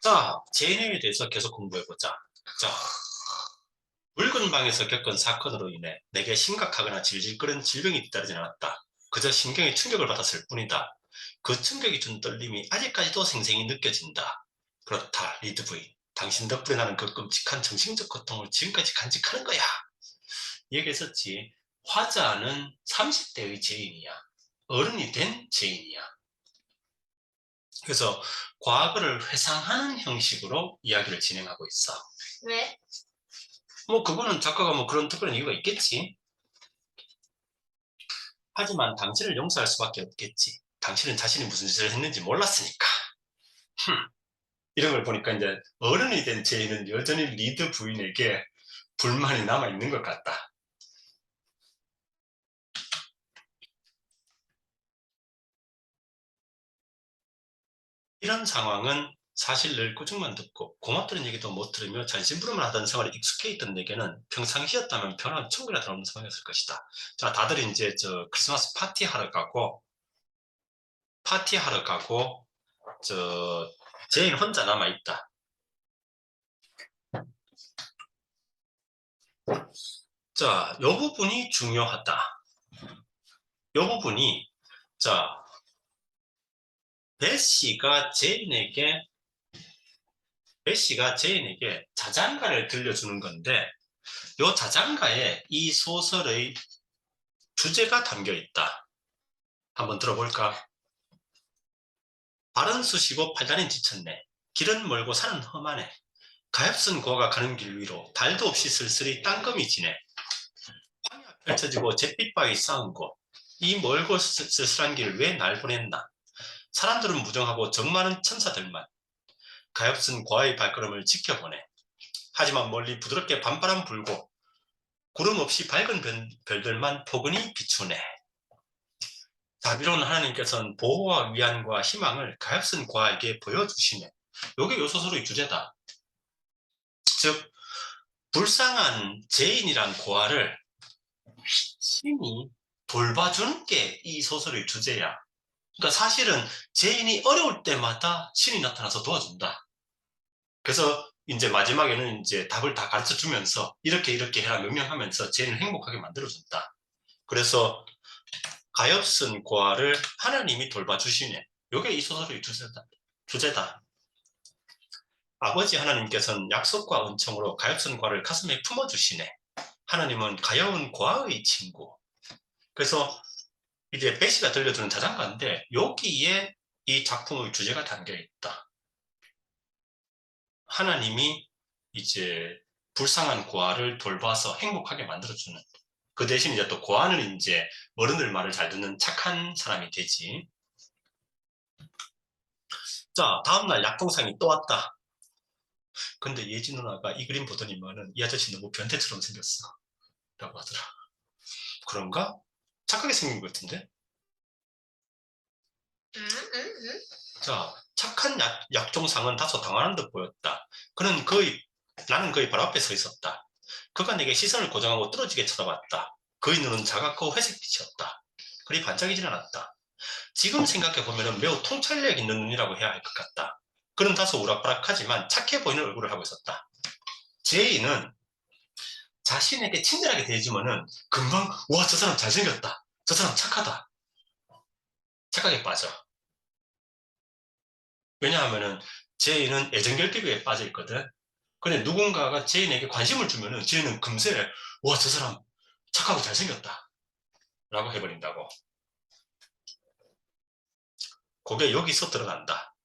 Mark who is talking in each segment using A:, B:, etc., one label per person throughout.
A: 자, 제인에 대해서 계속 공부해보자. 자, 붉은 방에서 겪은 사건으로 인해 내게 심각하거나 질질 끄는 질병이 뒤따르진 않았다. 그저 신경에 충격을 받았을 뿐이다. 그 충격이 준 떨림이 아직까지도 생생히 느껴진다. 그렇다, 리드 부인. 당신 덕분에 나는 그 끔찍한 정신적 고통을 지금까지 간직하는 거야. 얘기했었지. 화자는 30대의 제인이야. 어른이 된 제인이야. 그래서 과거를 회상하는 형식으로 이야기를 진행하고 있어.
B: 왜?
A: 뭐 그거는 작가가 뭐 그런 특별한 이유가 있겠지. 하지만 당신을 용서할 수밖에 없겠지. 당신은 자신이 무슨 짓을 했는지 몰랐으니까. 이런 걸 보니까 이제 어른이 된 제이는 여전히 리드 부인에게 불만이 남아있는 것 같다. 이런 상황은 사실 늘 꾸중만 듣고 고맙다는 얘기도 못 들으며 잔심부름을 하던 생활에 익숙해 있던 내게는 평상시였다면 변화는 천국이나 다름없는 상황이었을 것이다. 자, 다들 이제 저 크리스마스 파티하러 가고 저 제인 혼자 남아있다. 자, 요 부분이 중요하다. 요 부분이 자, 베시가 제인에게 자장가를 들려주는 건데 요 자장가에 이 소설의 주제가 담겨 있다. 한번 들어볼까? 발은 쑤시고 팔다리는 지쳤네. 길은 멀고 산은 험하네. 가엾은 고아가 가는 길 위로 달도 없이 쓸쓸히 땅거미 지네. 황야가 펼쳐지고 잿빛바위 쌓은 곳. 이 멀고 쓸쓸한 길 왜 날 보냈나? 사람들은 무정하고 정 많은 천사들만 가엾은 고아의 발걸음을 지켜보네. 하지만 멀리 부드럽게 밤바람 불고 구름 없이 밝은 별들만 포근히 비추네. 자비로운 하나님께서는 보호와 위안과 희망을 가엾은 고아에게 보여주시네. 요게 요 소설의 주제다. 즉 불쌍한 제인이란 고아를 신이 돌봐주는 게 이 소설의 주제야. 그러니까 사실은 제인이 어려울 때마다 신이 나타나서 도와준다. 그래서 이제 마지막에는 이제 답을 다 가르쳐 주면서 이렇게 해라 명령하면서 제인을 행복하게 만들어준다. 그래서 가엾은 고아를 하나님이 돌봐주시네. 이게 이 소설의 주제다. 아버지 하나님께서는 약속과 은총으로 가엾은 고아를 가슴에 품어주시네. 하나님은 가여운 고아의 친구. 그래서 이제 베시가 들려주는 자장가인데 여기에 이 작품의 주제가 담겨 있다. 하나님이 이제 불쌍한 고아를 돌봐서 행복하게 만들어주는. 그 대신 이제 또 고아는 이제 어른들 말을 잘 듣는 착한 사람이 되지. 자, 다음날 약동상이 또 왔다. 근데 예지 누나가 이 그림 보더니만은 이 아저씨 너무 변태처럼 생겼어. 라고 하더라. 그런가? 착하게 생긴 것 같은데? 자, 착한 약종상은 다소 당황한 듯 보였다. 나는 그의 바로 앞에 서 있었다. 그가 내게 시선을 고정하고 뚫어지게 쳐다봤다. 그의 눈은 차갑고 회색빛이었다. 그리 반짝이질 않았다. 지금 생각해보면 매우 통찰력 있는 눈이라고 해야 할 것 같다. 그는 다소 우락부락하지만 착해 보이는 얼굴을 하고 있었다. 제이는 자신에게 친절하게 대해주면은 금방 와, 저 사람 잘생겼다. 저 사람 착하다. 착하게 빠져. 왜냐하면은 제이는 애정결핍에 빠져 있거든. 근데 누군가가 제인에게 관심을 주면은 제인은 금세 와, 저 사람 착하고 잘생겼다 라고 해버린다고. 그게 여기서 들어간다.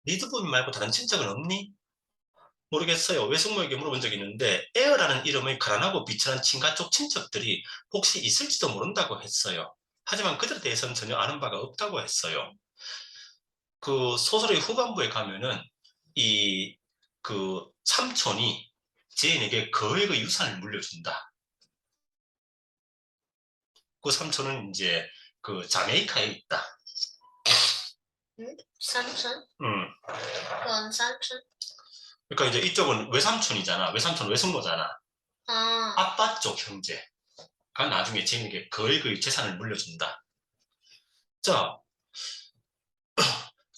A: 리드부인 말고 다른 친척은 없니? 모르겠어요. 외숙모에게 물어본 적이 있는데 에어라는 이름의 가난하고 비천한 친가 쪽 친척들이 혹시 있을지도 모른다고 했어요. 하지만 그들에 대해서는 전혀 아는 바가 없다고 했어요. 그 소설의 후반부에 가면은 이 그 삼촌이 제인에게 거액의 유산을 물려준다. 그 삼촌은 이제 그 자메이카에 있다.
B: 삼촌?
A: 음.
B: 뭔 삼촌?
A: 그러니까 이제 이쪽은 외삼촌이잖아. 외삼촌 외숙모잖아.
B: 아,
A: 아빠 쪽 형제가 나중에 제인에게 거액의 재산을 물려준다. 자,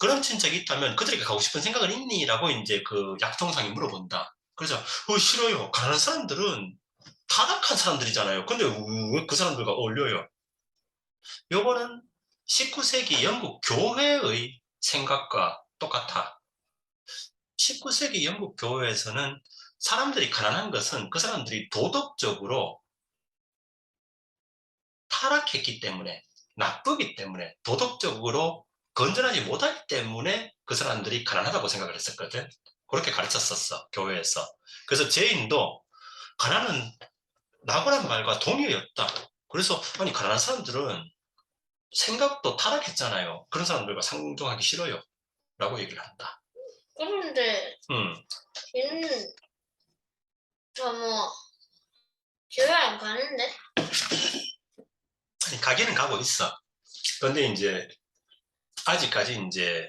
A: 그런 친척이 있다면 그들에게 가고 싶은 생각은 있니? 라고 이제 그 약종상이 물어본다. 그래서 싫어요. 가난한 사람들은 타락한 사람들이잖아요. 근데 왜 그 사람들과 어울려요? 요거는 19세기 영국 교회의 생각과 똑같아. 19세기 영국 교회에서는 사람들이 가난한 것은 그 사람들이 도덕적으로 타락했기 때문에, 나쁘기 때문에, 도덕적으로 건전하지 못하기 때문에 그 사람들이 가난하다고 생각을 했었거든. 그렇게 가르쳤었어, 교회에서. 그래서 제인도 가난은 낙오란 말과 동의였다. 그래서 아니 가난한 사람들은 생각도 타락했잖아요. 그런 사람들과 상종하기 싫어요. 라고 얘기를 한다.
B: 그런데
A: 음.
B: 걔는 저뭐 교회 안 가는데?
A: 아니, 가기는 가고 있어. 그런데 이제 아직까지 이제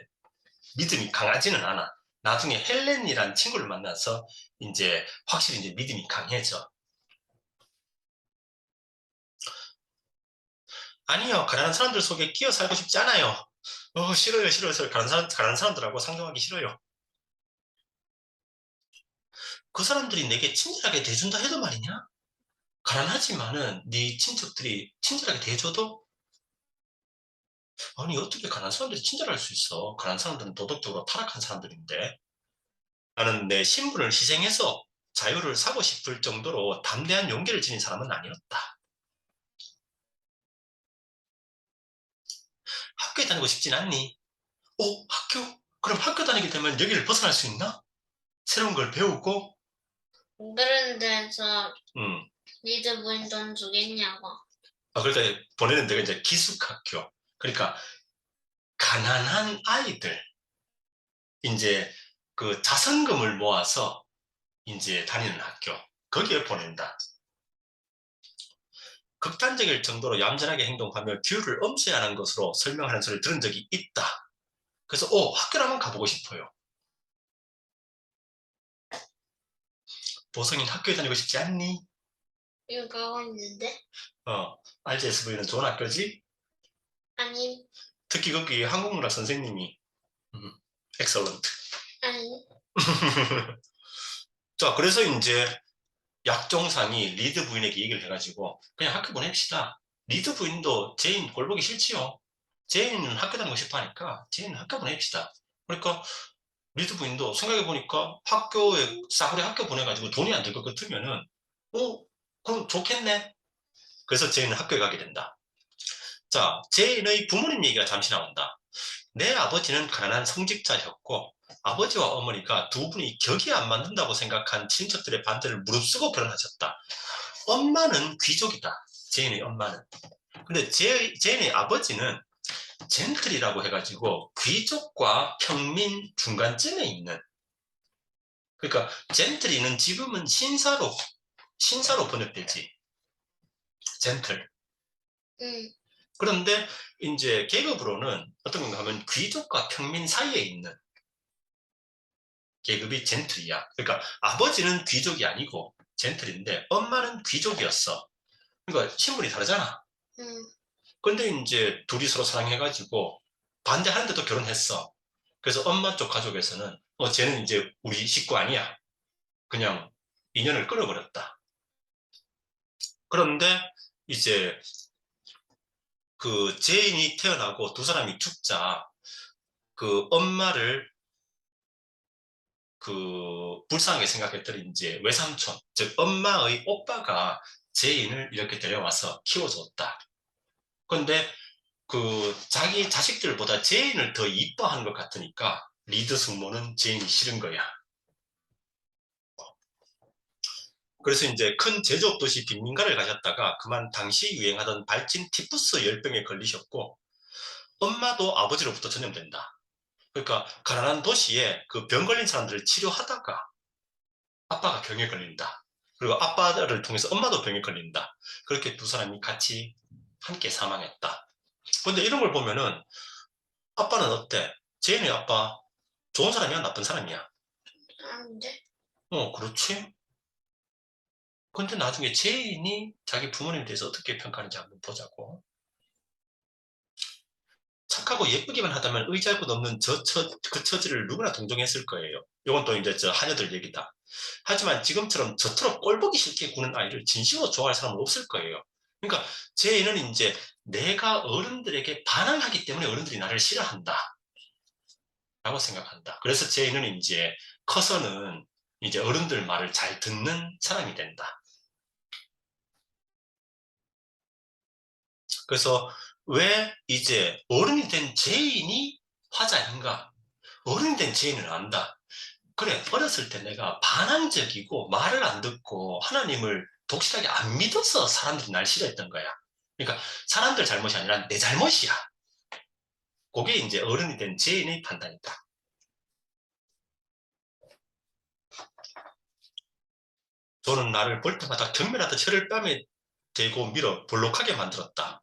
A: 믿음이 강하지는 않아. 나중에 헬렌이란 친구를 만나서 이제 확실히 이제 믿음이 강해져. 아니요, 가난한 사람들 속에 끼어 살고 싶지 않아요. 싫어요, 싫어요, 싫어요. 가난한 사람들하고 상종하기 싫어요. 그 사람들이 내게 친절하게 대해준다 해도 말이냐? 가난하지만은 네 친척들이 친절하게 대해줘도 아니 어떻게 가난한 사람들이 친절할 수 있어? 가난한 사람들은 도덕적으로 타락한 사람들인데 나는 내 신분을 희생해서 자유를 사고 싶을 정도로 담대한 용기를 지닌 사람은 아니었다. 학교에 다니고 싶진 않니? 학교? 그럼 학교 다니게 되면 여기를 벗어날 수 있나? 새로운 걸 배우고,
B: 그런 데서
A: 음.
B: 리드 부인 돈 주겠냐고.
A: 그러니까 보내는 데가 이제 기숙학교. 그러니까 가난한 아이들, 이제 그 자선금을 모아서 이제 다니는 학교. 거기에 보낸다. 극단적일 정도로 얌전하게 행동하며 규율을 엄수하는 것으로 설명하는 소리를 들은 적이 있다. 그래서 학교라면 가보고 싶어요. 보성인 학교에 다니고 싶지 않니?
B: 이거 가고 있는데?
A: RGSV는 좋은 학교지?
B: 아니,
A: 특히 거기 한국문학 선생님이 엑설런트.
B: 아니.
A: 자, 그래서 이제 약종상이 리드 부인에게 얘기를 해가지고 그냥 학교 보냅시다. 리드 부인도 제인 꼴 보기 싫지요. 제인은 학교 다니고 싶어 하니까 제인은 학교 보냅시다. 그러니까 리드 부인도 생각해보니까 학교에 싸구려 학교 보내가지고 돈이 안 들 것 같으면은 그럼 좋겠네. 그래서 제인은 학교에 가게 된다. 자, 제인의 부모님 얘기가 잠시 나온다. 내 아버지는 가난한 성직자였고 아버지와 어머니가 두 분이 격이 안 맞는다고 생각한 친척들의 반대를 무릅쓰고 결혼하셨다. 엄마는 귀족이다. 제인의 엄마는. 근데 제인의 아버지는 젠틀이라고 해가지고 귀족과 평민 중간쯤에 있는, 그러니까 젠틀이는 지금은 신사로 번역되지. 젠틀.
B: 응.
A: 그런데 이제 계급으로는 어떤 건가 하면 귀족과 평민 사이에 있는 계급이 젠틀이야. 그러니까 아버지는 귀족이 아니고 젠틀인데 엄마는 귀족이었어. 그러니까 신분이 다르잖아.
B: 응.
A: 근데 이제 둘이 서로 사랑해가지고 반대하는데도 결혼했어. 그래서 엄마 쪽 가족에서는 쟤는 이제 우리 식구 아니야. 그냥 인연을 끊어버렸다. 그런데 이제 그 제인이 태어나고 두 사람이 죽자 그 엄마를 불쌍하게 생각했더니 이제 외삼촌, 즉 엄마의 오빠가 제인을 이렇게 데려와서 키워줬다. 근데 자기 자식들보다 제인을 더 이뻐하는 것 같으니까 리드 숙모는 제인이 싫은 거야. 그래서 이제 큰 제조업 도시 빈민가를 가셨다가 그만 당시 유행하던 발진 티푸스 열병에 걸리셨고 엄마도 아버지로부터 전염된다. 그러니까 가난한 도시에 그 병 걸린 사람들을 치료하다가 아빠가 병에 걸린다. 그리고 아빠를 통해서 엄마도 병에 걸린다. 그렇게 두 사람이 같이 함께 사망했다. 근데 이런 걸 보면은 아빠는 어때? 제인의 아빠 좋은 사람이야? 나쁜 사람이야?
B: 아닌데?
A: 그렇지. 근데 나중에 제인이 자기 부모님에 대해서 어떻게 평가하는지 한번 보자고. 착하고 예쁘기만 하다면 의지할 곳 없는 그 처지를 누구나 동정했을 거예요. 이건 또 이제 저 하녀들 얘기다. 하지만 지금처럼 저토록 꼴보기 싫게 구는 아이를 진심으로 좋아할 사람은 없을 거예요. 그러니까 제 애는 이제 내가 어른들에게 반항하기 때문에 어른들이 나를 싫어한다 라고 생각한다. 그래서 제 애는 이제 커서는 이제 어른들 말을 잘 듣는 사람이 된다. 그래서 왜 이제 어른이 된 제인이 화자인가? 어른이 된 제인은 안다. 그래, 어렸을 때 내가 반항적이고 말을 안 듣고 하나님을 독실하게 안 믿어서 사람들이 날 싫어했던 거야. 그러니까 사람들 잘못이 아니라 내 잘못이야. 그게 이제 어른이 된 제인의 판단이다. 저는 나를 볼 때마다 경멸하듯 혀를 뺨에 대고 밀어 볼록하게 만들었다.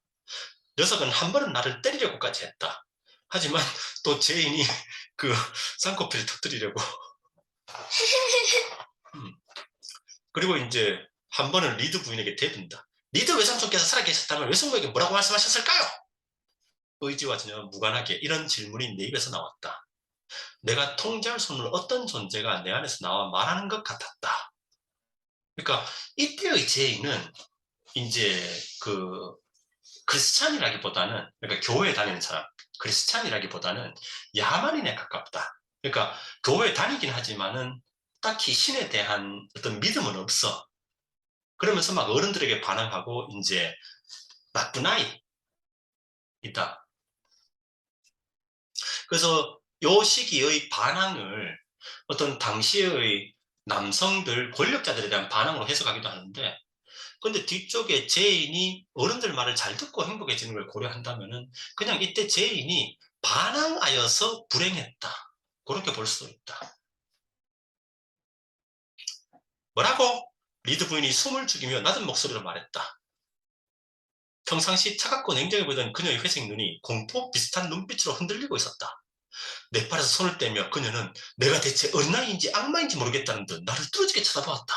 A: 녀석은 한 번은 나를 때리려고까지 했다. 하지만 또 제인이 그 쌍꺼풀을 터뜨리려고. 그리고 이제 한 번은 리드 부인에게 대든다. 리드 외삼촌께서 살아계셨다면 외숙모에게 뭐라고 말씀하셨을까요? 의지와 전혀 무관하게 이런 질문이 내 입에서 나왔다. 내가 통제할 수 없는 어떤 존재가 내 안에서 나와 말하는 것 같았다. 그러니까 이때의 제인은 이제 그 크리스찬이라기보다는, 그러니까 교회에 다니는 사람, 크리스찬이라기보다는 야만인에 가깝다. 그러니까 교회에 다니긴 하지만은 딱히 신에 대한 어떤 믿음은 없어. 그러면서 막 어른들에게 반항하고 이제 나쁜 아이이다. 그래서 요 시기의 반항을 어떤 당시의 남성들, 권력자들에 대한 반항으로 해석하기도 하는데, 근데 뒤쪽에 제인이 어른들 말을 잘 듣고 행복해지는 걸 고려한다면은 그냥 이때 제인이 반항하여서 불행했다. 그렇게 볼 수도 있다. 뭐라고? 리드 부인이 숨을 죽이며 낮은 목소리로 말했다. 평상시 차갑고 냉정해 보이던 그녀의 회색 눈이 공포 비슷한 눈빛으로 흔들리고 있었다. 내 팔에서 손을 떼며 그녀는 내가 대체 어린아이인지 악마인지 모르겠다는 듯 나를 뚫어지게 쳐다보았다.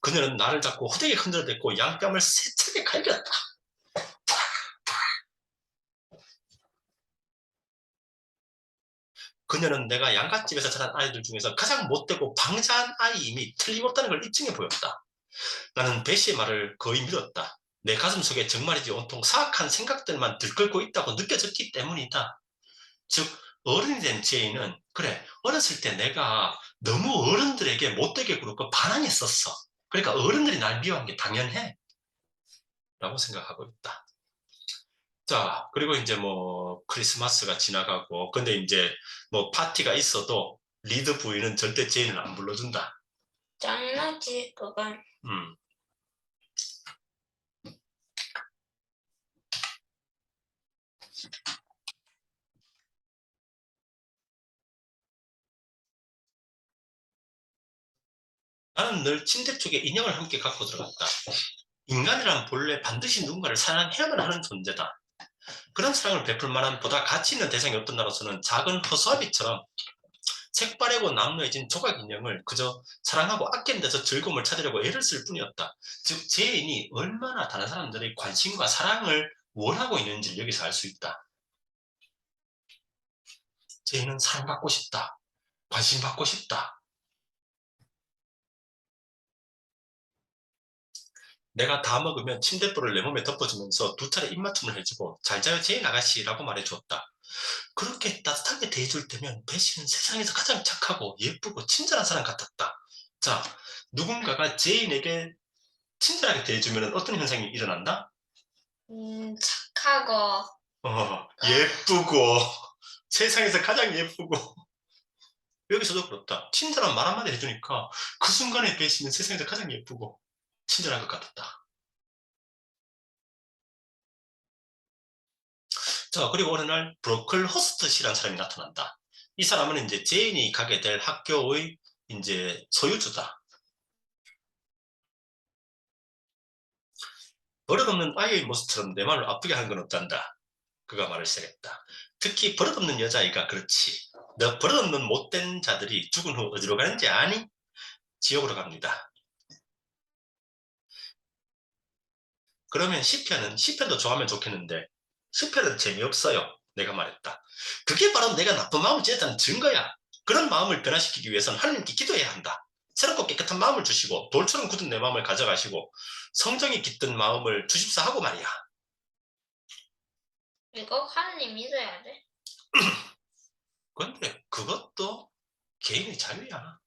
A: 그녀는 나를 잡고 호되게 흔들어댔고 양뺨을 세차게 갈겼다. 그녀는 내가 양갓집에서 자란 아이들 중에서 가장 못되고 방자한 아이임이 틀림없다는 걸 입증해 보였다. 나는 배시의 말을 거의 믿었다. 내 가슴 속에 정말이지 온통 사악한 생각들만 들끓고 있다고 느껴졌기 때문이다. 즉 어른이 된 제인은 그래, 어렸을 때 내가 너무 어른들에게 못되게 굴었고 반항했었어. 그러니까 어른들이 날 미워한 게 당연해 라고 생각하고 있다. 자, 그리고 이제 뭐 크리스마스가 지나가고, 근데 이제 뭐 파티가 있어도 리드 부인은 절대 제인을 안 불러준다.
B: 짱나지 그건.
A: 음. 나는 늘 침대 쪽에 인형을 함께 갖고 들어갔다. 인간이란 본래 반드시 누군가를 사랑해야만 하는 존재다. 그런 사랑을 베풀 만한 보다 가치 있는 대상이 없던 나로서는 작은 허수아비처럼 색바래고 남루해진 조각 인형을 그저 사랑하고 아끼는 데서 즐거움을 찾으려고 애를 쓸 뿐이었다. 즉 제인이 얼마나 다른 사람들의 관심과 사랑을 원하고 있는지를 여기서 알 수 있다. 제인은 사랑받고 싶다. 관심받고 싶다. 내가 다 먹으면 침대볼을 내 몸에 덮어주면서 두 차례 입맞춤을 해주고 잘 자요 제인 아가씨라고 말해주었다. 그렇게 따뜻하게 대해줄 때면 배시는 세상에서 가장 착하고 예쁘고 친절한 사람 같았다. 자, 누군가가 제인에게 친절하게 대해주면 어떤 현상이 일어난다?
B: 착하고.
A: 예쁘고 세상에서 가장 예쁘고. 여기서도 그렇다. 친절한 말 한마디 해주니까 그 순간에 배시는 세상에서 가장 예쁘고 친절한 것 같았다. 자, 그리고 어느 날 브로클 호스트시라는 사람이 나타난다. 이 사람은 이제 제인이 가게 될 학교의 이제 소유주다. 버릇없는 아이의 모습처럼 내 마음을 아프게 하는 건 없단다. 그가 말을 시작했다. 특히 버릇없는 여자아이가 그렇지. 너 버릇없는 못된 자들이 죽은 후 어디로 가는지 아니? 지옥으로 갑니다. 그러면 시편도 좋아하면 좋겠는데 시편은 재미없어요. 내가 말했다. 그게 바로 내가 나쁜 마음을 지었다는 증거야. 그런 마음을 변화시키기 위해서는 하나님께 기도해야 한다. 새롭고 깨끗한 마음을 주시고 돌처럼 굳은 내 마음을 가져가시고 성정이 깃든 마음을 주십사 하고 말이야.
B: 이거 하나님 믿어야 돼.
A: 그런데 그것도 개인의 자유야.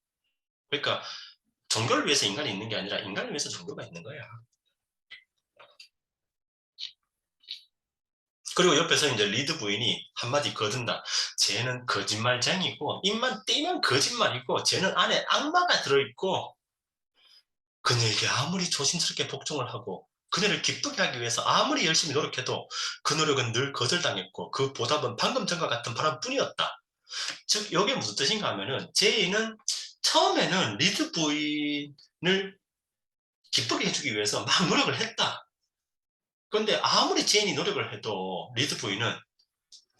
A: 그러니까 종교를 위해서 인간이 있는 게 아니라 인간을 위해서 종교가 있는 거야. 그리고 옆에서 이제 리드 부인이 한마디 거둔다. 쟤는 거짓말쟁이고 입만 떼면 거짓말이고 쟤는 안에 악마가 들어있고 그녀에게 아무리 조심스럽게 복종을 하고 그녀를 기쁘게 하기 위해서 아무리 열심히 노력해도 그 노력은 늘 거절당했고 그 보답은 방금 전과 같은 바람뿐이었다. 즉 이게 무슨 뜻인가 하면은 제이는 처음에는 리드 부인을 기쁘게 해주기 위해서 막 노력을 했다. 그런데 아무리 제인이 노력을 해도 리드 부인은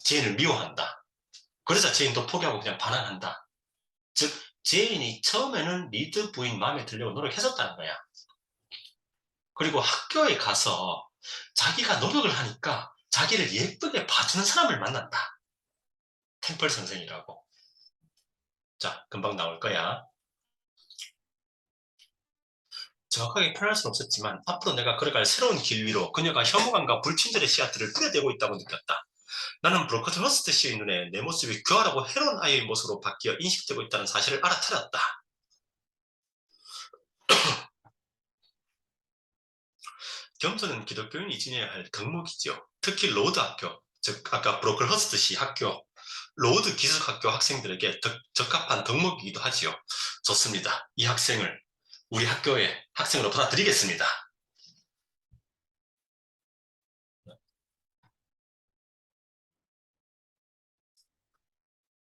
A: 제인을 미워한다. 그래서 제인도 포기하고 그냥 반항한다. 즉 제인이 처음에는 리드 부인 마음에 들려고 노력했었다는 거야. 그리고 학교에 가서 자기가 노력을 하니까 자기를 예쁘게 봐주는 사람을 만난다. 템플 선생이라고. 자, 금방 나올 거야. 정확하게 표현할 수는 없었지만 앞으로 내가 걸어갈 새로운 길 위로 그녀가 혐오감과 불친절의 씨앗들을 뿌려대고 있다고 느꼈다. 나는 브로커트 허스트 씨의 눈에 내 모습이 교활하고 해로운 아이의 모습으로 바뀌어 인식되고 있다는 사실을 알아차렸다. 겸손은 기독교인이 지내야 할 덕목이죠. 특히 로드 학교, 즉 아까 브로커트 허스트 씨 학교, 로드 기숙학교 학생들에게 적합한 덕목이기도 하지요. 좋습니다. 이 학생을 우리 학교의 학생으로 받아들이겠습니다.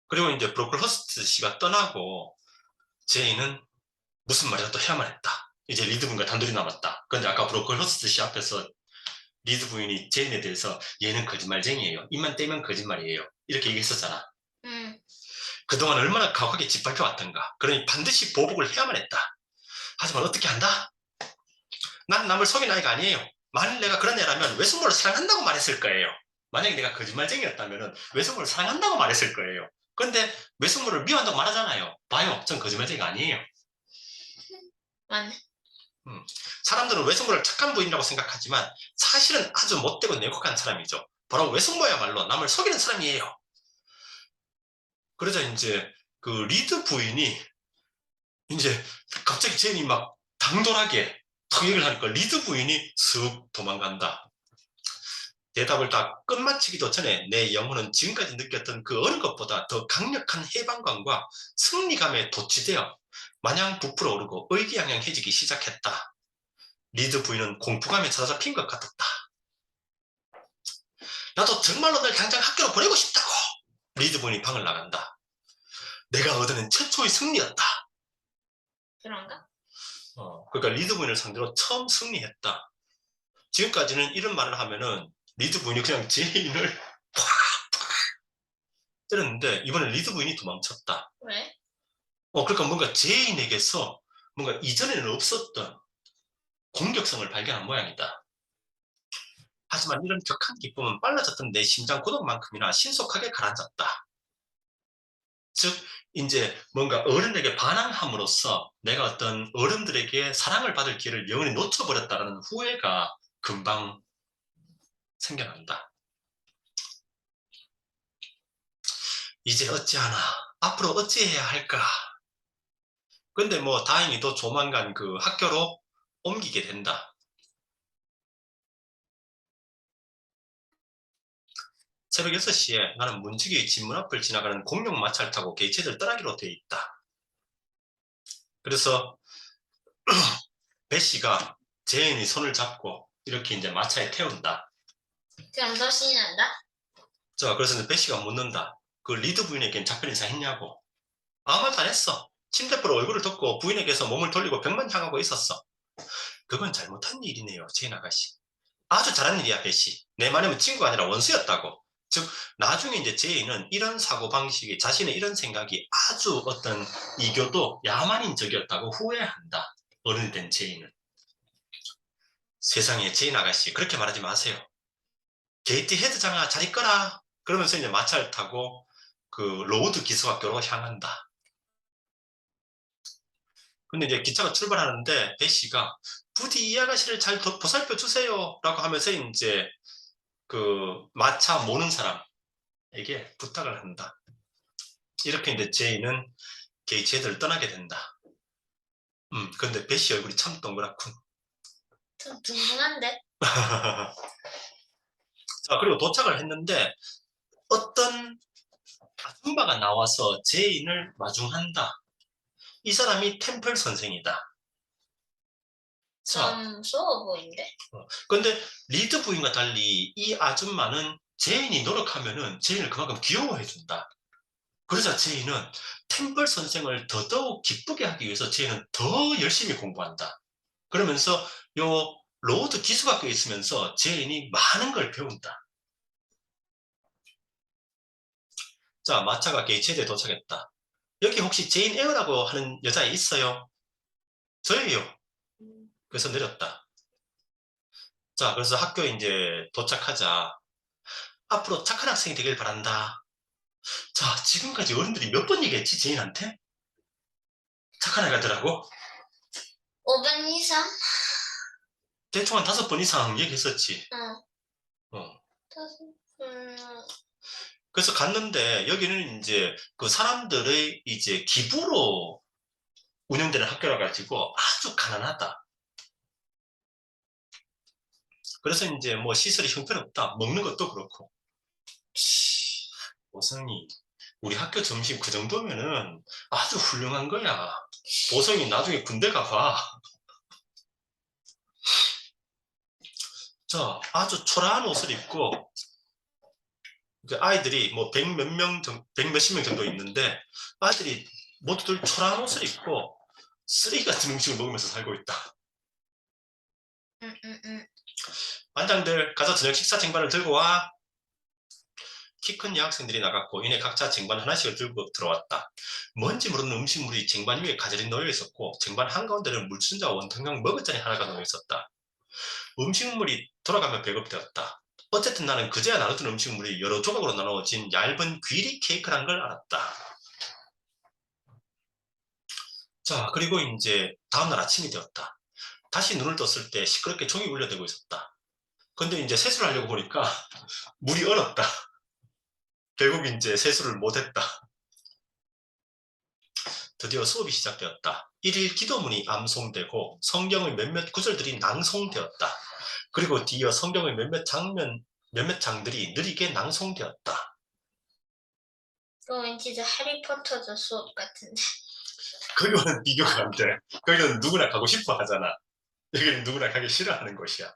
A: 그리고 이제 브로클 허스트 씨가 떠나고 제이는 무슨 말이라도 해야만 했다. 이제 리드 부인과 단둘이 남았다. 그런데 아까 브로클 허스트 씨 앞에서 리드 부인이 제인에 대해서 얘는 거짓말쟁이에요. 입만 떼면 거짓말이에요. 이렇게 얘기했었잖아. 그동안 얼마나 가혹하게 짓밟혀 왔던가. 그러니 반드시 보복을 해야만 했다. 하지만 어떻게 한다? 난 남을 속인 아이가 아니에요. 만일 내가 그런 애라면 외숙모를 사랑한다고 말했을 거예요. 만약에 내가 거짓말쟁이였다면 외숙모를 사랑한다고 말했을 거예요. 근데 외숙모를 미워한다고 말하잖아요. 봐요, 전 거짓말쟁이가 아니에요.
B: 맞네.
A: 사람들은 외숙모를 착한 부인이라고 생각하지만 사실은 아주 못되고 내곡한 사람이죠. 바로 외숙모야말로 남을 속이는 사람이에요. 그러자 이제 그 리드 부인이 이제 갑자기 제인이 막 당돌하게 턱 얘기를 하니까 리드 부인이 슥 도망간다. 대답을 다 끝마치기도 전에 내 영혼은 지금까지 느꼈던 그 어느 것보다 더 강력한 해방감과 승리감에 도취되어 마냥 부풀어 오르고 의기양양해지기 시작했다. 리드 부인은 공포감에 사로잡힌 것 같았다. 나도 정말로 널 당장 학교로 보내고 싶다고. 리드 부인이 방을 나간다. 내가 얻어낸 최초의 승리였다.
B: 그런가?
A: 그러니까 리드 부인을 상대로 처음 승리했다. 지금까지는 이런 말을 하면은 리드 부인이 그냥 제인을 팍팍 때렸는데 이번엔 리드 부인이 도망쳤다.
B: 왜?
A: 그러니까 뭔가 제인에게서 뭔가 이전에는 없었던 공격성을 발견한 모양이다. 하지만 이런 격한 기쁨은 빨라졌던 내 심장 고동만큼이나 신속하게 가라앉았다. 즉 이제 뭔가 어른에게 반항함으로써 내가 어떤 어른들에게 사랑을 받을 기회를 영원히 놓쳐버렸다는 후회가 금방 생겨난다. 이제 어찌하나? 앞으로 어찌해야 할까? 근데 뭐 다행히도 조만간 그 학교로 옮기게 된다. 새벽 6시에 나는 문지기의 집문 앞을 지나가는 공룡 마차를 타고 개체들 떠나기로 돼 있다. 그래서 배씨가 제인이 손을 잡고 이렇게 이제 마차에 태운다.
B: 그럼 더 신이 난다?
A: 자, 그래서 이제 배씨가 묻는다. 그 리드 부인에겐 작별 인사 했냐고. 아무 말도 안 했어. 침대포로 얼굴을 덮고 부인에게서 몸을 돌리고 벽만 향하고 있었어. 그건 잘못한 일이네요, 제인 아가씨. 아주 잘하는 일이야, 배씨. 내 말이면 친구가 아니라 원수였다고. 즉, 나중에 이제 제인은 이런 사고방식이, 자신의 이런 생각이 아주 어떤 이교도 야만인 적이었다고 후회한다. 어른이 된 제인은. 세상에 제인 아가씨 그렇게 말하지 마세요. 게이트 헤드장아 잘 있거라. 그러면서 이제 마차를 타고 그 로우드 기숙학교로 향한다. 근데 이제 기차가 출발하는데 배시가 부디 이 아가씨를 잘 보살펴 주세요 라고 하면서 이제 그 마차 모는 사람에게 부탁을 한다. 이렇게 이제 제이는 게이트 헤드를 떠나게 된다. 근데 배시 얼굴이 참 동그랗군.
B: 좀 둥둥한데?
A: 자, 그리고 도착을 했는데 어떤 아줌마가 나와서 제인을 마중한다. 이 사람이 템플 선생이다. 자,
B: 좀 무서워 보이는데?
A: 근데 리드 부인과 달리 이 아줌마는 제인이 노력하면은 제인을 그만큼 귀여워해준다. 그러자 제인은 템플 선생을 더더욱 기쁘게 하기 위해서 제인은 더 열심히 공부한다. 그러면서 요 로드 기숙학교에 있으면서 제인이 많은 걸 배운다. 자, 마차가 게이츠헤드에 도착했다. 여기 혹시 제인 에어라고 하는 여자 있어요? 저예요. 그래서 내렸다. 자, 그래서 학교에 이제 도착하자 앞으로 착한 학생이 되길 바란다. 자, 지금까지 어른들이 몇 번 얘기했지, 제인한테? 착한 애가더라고.
B: 5번 이상?
A: 대충 한 5번 이상 얘기했었지.
B: 응.
A: 어.
B: 다섯,
A: 그래서 갔는데 여기는 이제 그 사람들의 이제 기부로 운영되는 학교라 가지고 아주 가난하다. 그래서 이제 뭐 시설이 형편없다. 먹는 것도 그렇고. 보성이 우리 학교 점심 그 정도면은 아주 훌륭한 거야. 보성이 나중에 군대 가봐. 자, 아주 초라한 옷을 입고 이제 아이들이 뭐 백 몇십 명 정도 있는데 아이들이 모두들 초라한 옷을 입고 쓰레기 같은 음식을 먹으면서 살고 있다. 반장들 가서 저녁 식사 쟁반을 들고 와. 키 큰 여학생들이 나갔고 이내 각자 쟁반 하나씩을 들고 들어왔다. 뭔지 모르는 음식물이 쟁반 위에 가지런히 놓여 있었고 쟁반 한가운데는 물춘자와 원통형 머그잔이 하나가 놓여 있었다. 음식물이 돌아가며 배급되었다. 어쨌든 나는 그제야 나눴던 음식물이 여러 조각으로 나누어진 얇은 귀리 케이크란 걸 알았다. 자, 그리고 이제 다음날 아침이 되었다. 다시 눈을 떴을 때 시끄럽게 종이 울려대고 있었다. 근데 이제 세수를 하려고 보니까 물이 얼었다. 결국 이제 세수를 못했다. 드디어 수업이 시작되었다. 1일 기도문이 암송되고 성경의 몇몇 구절들이 낭송되었다. 그리고 뒤이어 성경의 몇몇 장들이 느리게 낭송되었다.
B: 왠지 해리포터도 수업 같은데.
A: 거기는 비교가 안 돼. 거기는 누구나 가고 싶어 하잖아. 여기는 누구나 가기 싫어하는 곳이야.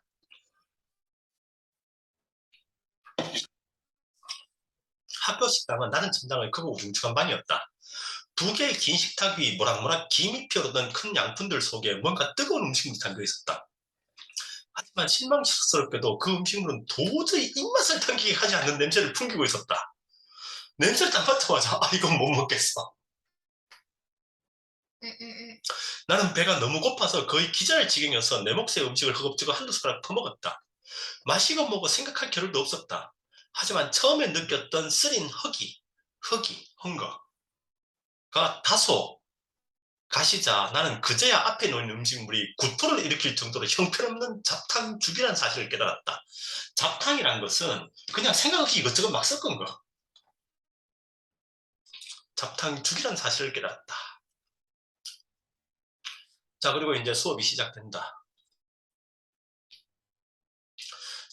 A: 학교 식당은 낮은 천장의 크고 우중충한 방이었다. 2개의 긴 식탁 위 모락모락 김이 피어오르던 큰 양푼들 속에 뭔가 뜨거운 음식물이 담겨 있었다. 하지만 실망스럽게도 그 음식물은 도저히 입맛을 당기게 하지 않는 냄새를 풍기고 있었다. 냄새를 딱 맡자마자 이건 못 먹겠어. 나는 배가 너무 고파서 거의 기절할 지경이어서 내 몫의 음식을 허겁지겁 한두 숟가락 퍼먹었다. 마시고 먹어 생각할 겨를도 없었다. 하지만 처음에 느꼈던 쓰린 헝거가 다소 가시자 나는 그제야 앞에 놓인 음식물이 구토를 일으킬 정도로 형편없는 잡탕죽이라는 사실을 깨달았다. 잡탕이란 것은 그냥 생각 없이 이것저것 막 섞은 거. 잡탕죽이라는 사실을 깨달았다. 자, 그리고 이제 수업이 시작된다.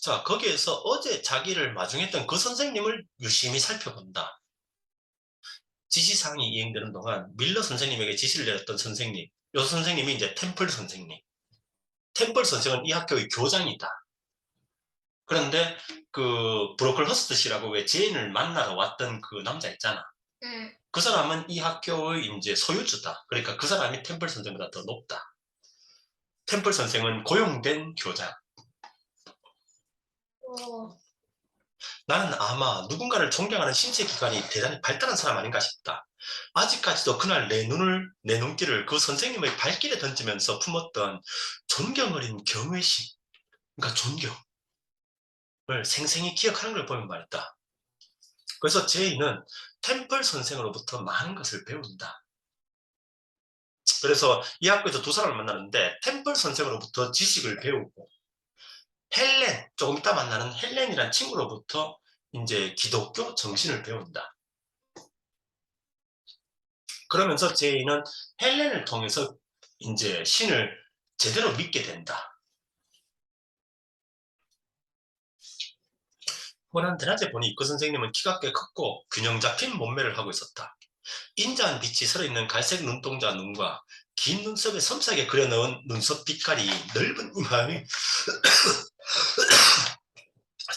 A: 자, 거기에서 어제 자기를 마중했던 그 선생님을 유심히 살펴본다. 지시사항이 이행되는 동안 밀러 선생님에게 지시를 내렸던 선생님, 이 선생님이 이제 템플 선생님. 템플 선생은 이 학교의 교장이다. 그런데 그 브로컬 허스트 씨라고 왜 제인을 만나러 왔던 그 남자 있잖아. 그 사람은 이 학교의 이제 소유주다. 그러니까 그 사람이 템플 선생보다 더 높다. 템플 선생은 고용된 교장. 나는 아마 누군가를 존경하는 신체 기관이 대단히 발달한 사람 아닌가 싶다. 아직까지도 그날 내 눈길을 그 선생님의 발길에 던지면서 품었던 존경 어린 경외심, 그러니까 존경을 생생히 기억하는 걸 보면 말이다. 그래서 제이는 템플 선생으로부터 많은 것을 배운다. 그래서 이 학교에서 두 사람을 만나는데 템플 선생으로부터 지식을 배우고 헬렌, 조금 이따 만나는 헬렌이란 친구로부터 이제 기독교 정신을 배운다. 그러면서 제이는 헬렌을 통해서 이제 신을 제대로 믿게 된다. 호란 대낮에 보니 그 선생님은 키가 꽤 컸고 균형 잡힌 몸매를 하고 있었다. 인자한 빛이 서려있는 갈색 눈동자 눈과 긴 눈썹에 섬세하게 그려넣은 눈썹 빛깔이 넓은 이마에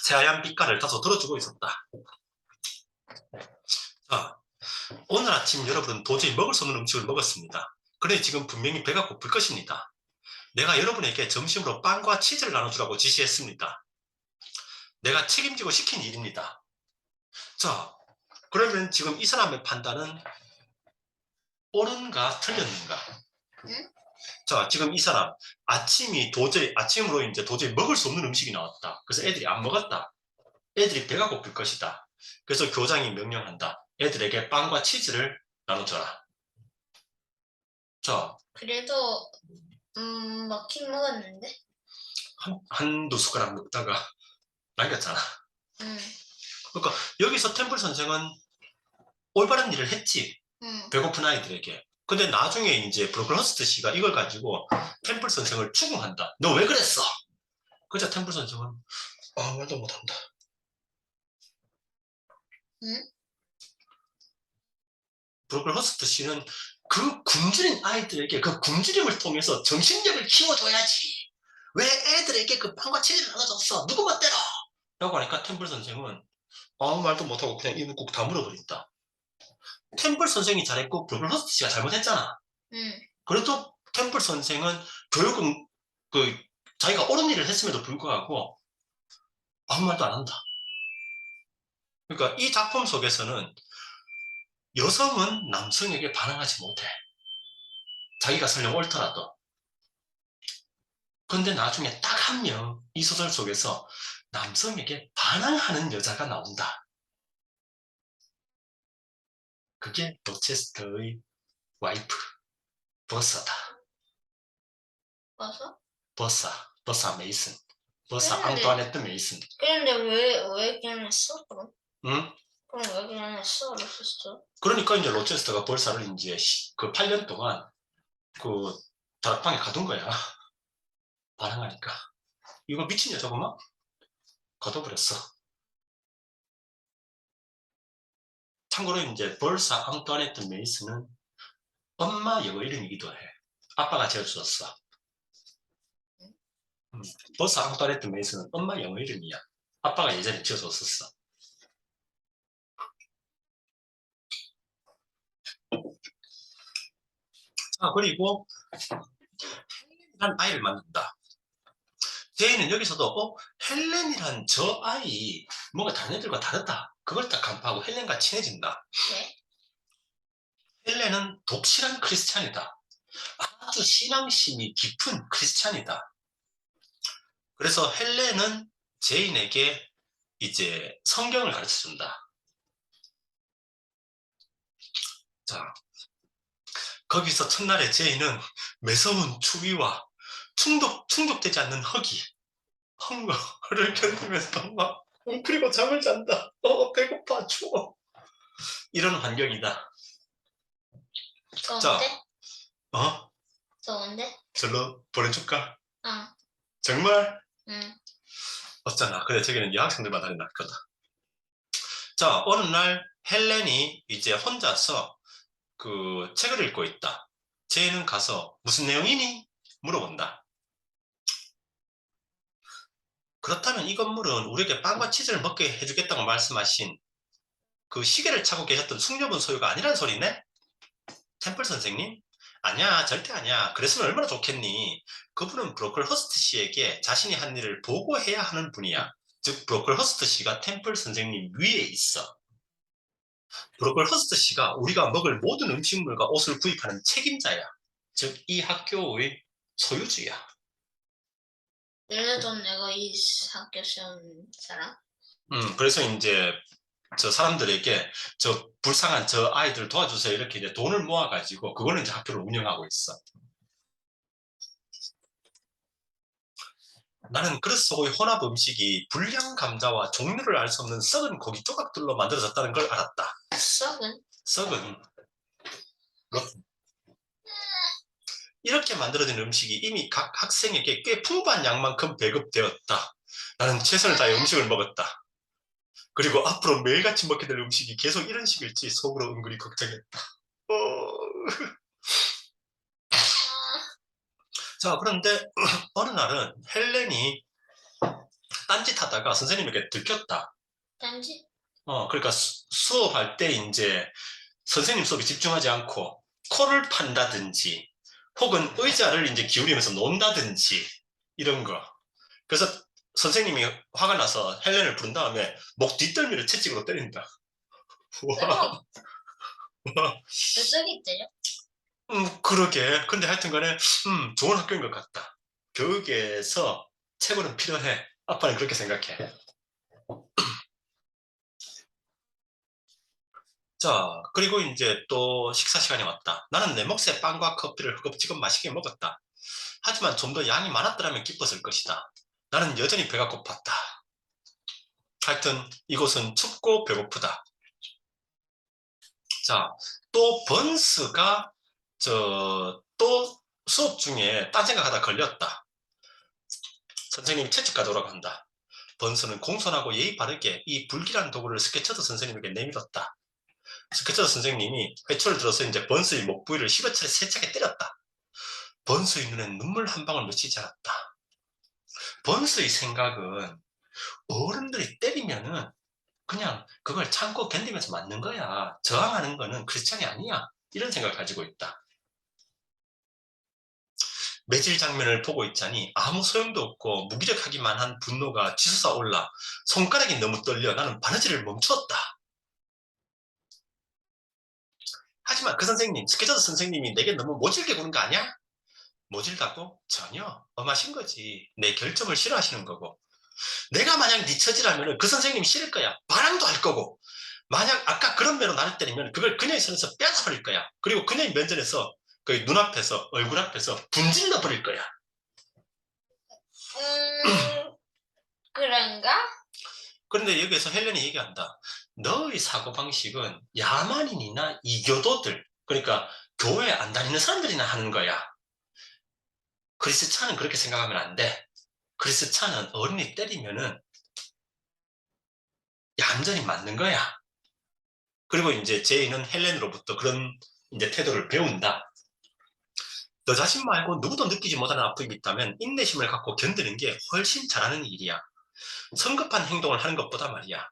A: 새하얀 빛깔을 다소 들어주고 있었다. 자, 오늘 아침 여러분은 도저히 먹을 수 없는 음식을 먹었습니다. 그래 지금 분명히 배가 고플 것입니다. 내가 여러분에게 점심으로 빵과 치즈를 나눠주라고 지시했습니다. 내가 책임지고 시킨 일입니다. 자, 그러면 지금 이 사람의 판단은 옳은가 틀렸는가?
B: 응?
A: 자, 지금 이 사람 아침으로 이제 도저히 먹을 수 없는 음식이 나왔다. 그래서 애들이 안 먹었다. 애들이 배가 고플 것이다. 그래서 교장이 명령한다. 애들에게 빵과 치즈를 나눠줘라. 자,
B: 그래도 먹긴 먹었는데.
A: 한두 숟가락 먹다가 남겼잖아.
B: 응.
A: 그러니까 여기서 템플 선생은 올바른 일을 했지.
B: 응.
A: 배고픈 아이들에게. 근데 나중에 이제 브로클허스트 씨가 이걸 가지고 템플 선생을 추궁한다. 너 왜 그랬어? 그자 템플 선생은 말도 못한다.
B: 응?
A: 브로클허스트 씨는 그 굶주린 아이들에게 그 굶주림을 통해서 정신력을 키워줘야지. 왜 애들에게 그 빵과 치즈를 나눠줬어? 누구 멋대로? 라고 하니까 템플 선생은 아무 말도 못하고 그냥 입을 꾹 다물어버린다. 템플 선생이 잘했고 브로클허스트 씨가 잘못했잖아.
B: 응.
A: 그래도 템플 선생은 교육은 자기가 옳은 일을 했음에도 불구하고 아무 말도 안 한다. 그러니까 이 작품 속에서는 여성은 남성에게 반항하지 못해. 자기가 설령 옳더라도. 근데 나중에 딱 한 명 이 소설 속에서 남성에게 반항하는 여자가 나온다. 그게 로체스터의 와이프 버사다.
B: 와서?
A: 버사 메이슨. 버사
B: 그런데-
A: 앙뚜아네트 메이슨.
B: 그런데 왜 결혼했어? 그럼?
A: 응?
B: 그럼 왜 결혼했어? 로스터?
A: 그러니까 이제 로체스터가 벌사를 이제 그 8년 동안 그 다락방에 가둔 거야. 반항하니까. 이거 미친 여자구만? 가둬버렸어. 참고로 이제 벌사 앙뚜아네트 메이슨은 엄마 영어 이름이기도 해. 아빠가 지어줬어. 벌사 앙뚜아네트 메이슨은 엄마 영어 이름이야. 아빠가 예전에 지어줬었어. 자, 그리고 헬렌이란 아이를 만난다. 제이는 여기서도 헬렌이란 저 아이 뭔가 다른 애들과 다르다. 그걸 딱 간파하고 헬렌과 친해진다.
B: 왜?
A: 헬렌은 독실한 크리스찬이다. 아주 신앙심이 깊은 크리스찬이다. 그래서 헬렌은 제인에게 이제 성경을 가르쳐준다. 자, 거기서 첫날에 제인은 매서운 추위와 충족되지 않는 헝거를 견디면서 막 웅크리고 잠을 잔다. 배고파, 추워. 이런 환경이다.
B: 더운데?
A: 어?
B: 더운데?
A: 절로 보내줄까?
B: 어.
A: 정말?
B: 응.
A: 어쩌나. 그래, 저기는 여학생들만 다니는 학교다. 자, 어느 날 헬렌이 이제 혼자서 그 책을 읽고 있다. 제이는 가서 무슨 내용이니? 물어본다. 그렇다면 이 건물은 우리에게 빵과 치즈를 먹게 해주겠다고 말씀하신 그 시계를 차고 계셨던 숙녀분 소유가 아니란 소리네? 템플 선생님? 아니야, 절대 아니야. 그랬으면 얼마나 좋겠니? 그분은 브로클 허스트 씨에게 자신이 한 일을 보고해야 하는 분이야. 즉, 브로클 허스트 씨가 템플 선생님 위에 있어. 브로클 허스트 씨가 우리가 먹을 모든 음식물과 옷을 구입하는 책임자야. 즉, 이 학교의 소유주야.
B: 얘네도 내가 이 학교 세운 사람?
A: 그래서 이제 저 사람들에게 저 불쌍한 저 아이들 도와주세요 이렇게 이제 돈을 모아가지고 그거는 이제 학교를 운영하고 있어. 나는 그래서 이 혼합 음식이 불량 감자와 종류를 알 수 없는 썩은 고기 조각들로 만들어졌다는 걸 알았다.
B: 썩은?
A: 썩은 이렇게 만들어진 음식이 이미 각 학생에게 꽤 풍부한 양만큼 배급되었다. 나는 최선을 다해 음식을 먹었다. 그리고 앞으로 매일같이 먹게 될 음식이 계속 이런 식일지 속으로 은근히 걱정했다. 자, 그런데 어느 날은 헬렌이 딴짓하다가 선생님에게 들켰다.
B: 딴지?
A: 그러니까 수업할 때 이제 선생님 수업에 집중하지 않고 코를 판다든지 혹은 의자를 이제 기울이면서 논다든지 이런 거. 그래서 선생님이 화가 나서 헬렌을 부른 다음에 목 뒷덜미를 채찍으로 때린다. 와, 와.
B: 왜 썩이 때려?
A: 그러게. 근데 하여튼 간에, 좋은 학교인 것 같다. 교육에서 체벌은 필요해. 아빠는 그렇게 생각해. 자, 그리고 이제 또 식사 시간이 왔다. 나는 내 몫의 빵과 커피를 허겁지겁 맛있게 먹었다. 하지만 좀 더 양이 많았더라면 기뻤을 것이다. 나는 여전히 배가 고팠다. 하여튼 이곳은 춥고 배고프다. 자, 또 번스가 또 수업 중에 딴 생각하다 걸렸다. 선생님이 채찍 가져오라고 한다. 번스는 공손하고 예의 바르게 이 불길한 도구를 스케쳐드 선생님에게 내밀었다. 스케쳐드 선생님이 회초를 들어서 이제 번스의 목 부위를 10여 차례 세차게 때렸다. 번스의 눈엔 눈물 한 방울 맺히지 않았다. 번스의 생각은 어른들이 때리면은 그냥 그걸 참고 견디면서 맞는 거야. 저항하는 거는 크리스찬이 아니야. 이런 생각을 가지고 있다. 매질 장면을 보고 있자니 아무 소용도 없고 무기력하기만 한 분노가 치솟아 올라 손가락이 너무 떨려 나는 바느질을 멈추었다. 하지만 그 선생님, 스케쳐드 선생님이 내게 너무 모질게 구는 거 아니야? 모질다고? 전혀. 엄하신 거지. 내 결점을 싫어하시는 거고. 내가 만약 네 처지라면 그 선생님이 싫을 거야. 반항도 할 거고. 만약 아까 그런 매로 나를 때리면 그걸 그녀의 손에서 빼앗아 버릴 거야. 그리고 그녀의 면전에서 그 눈앞에서 얼굴 앞에서 분질러 버릴 거야.
B: 그런가?
A: 그런데 여기에서 헬렌이 얘기한다. 너의 사고방식은 야만인이나 이교도들, 그러니까 교회 안 다니는 사람들이나 하는 거야. 크리스찬은 그렇게 생각하면 안 돼. 크리스찬은 어른이 때리면은 얌전히 맞는 거야. 그리고 이제 제이는 헬렌으로부터 그런 이제 태도를 배운다. 너 자신 말고 누구도 느끼지 못하는 아픔이 있다면 인내심을 갖고 견디는 게 훨씬 잘하는 일이야. 성급한 행동을 하는 것보다 말이야.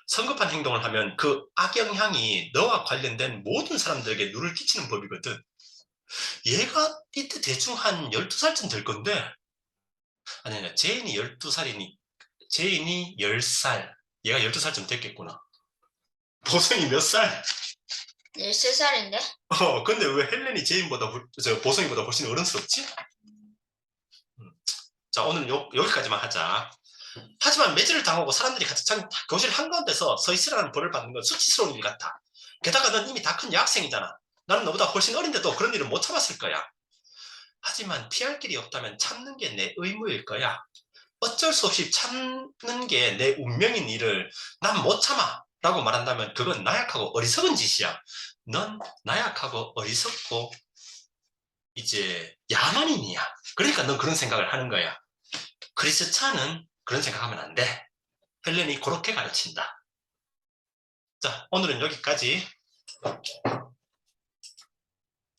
A: 성급한 행동을 하면 그 악영향이 너와 관련된 모든 사람들에게 누를 끼치는 법이거든. 얘가 이때 대충 한 12살쯤 될 건데, 아니, 제인이 12살이니, 제인이 10살, 얘가 12살쯤 됐겠구나. 보성이 몇 살?
B: 13살인데?
A: 근데 왜 헬렌이 제인보다, 보성이보다 훨씬 어른스럽지? 자, 오늘 여기까지만 하자. 하지만 매질을 당하고 사람들이 같이 교실 한가운데서 서 있으라는 벌을 받는 건 수치스러운 일 같아. 게다가 넌 이미 다 큰 여학생이잖아. 나는 너보다 훨씬 어린데도 그런 일을 못 참았을 거야. 하지만 피할 길이 없다면 참는 게 내 의무일 거야. 어쩔 수 없이 참는 게 내 운명인 일을 난 못 참아 라고 말한다면 그건 나약하고 어리석은 짓이야. 넌 나약하고 어리석고 이제 야만인이야. 그러니까 넌 그런 생각을 하는 거야. 크리스찬은 그런 생각하면 안 돼. 헬렌이 그렇게 가르친다. 자, 오늘은 여기까지.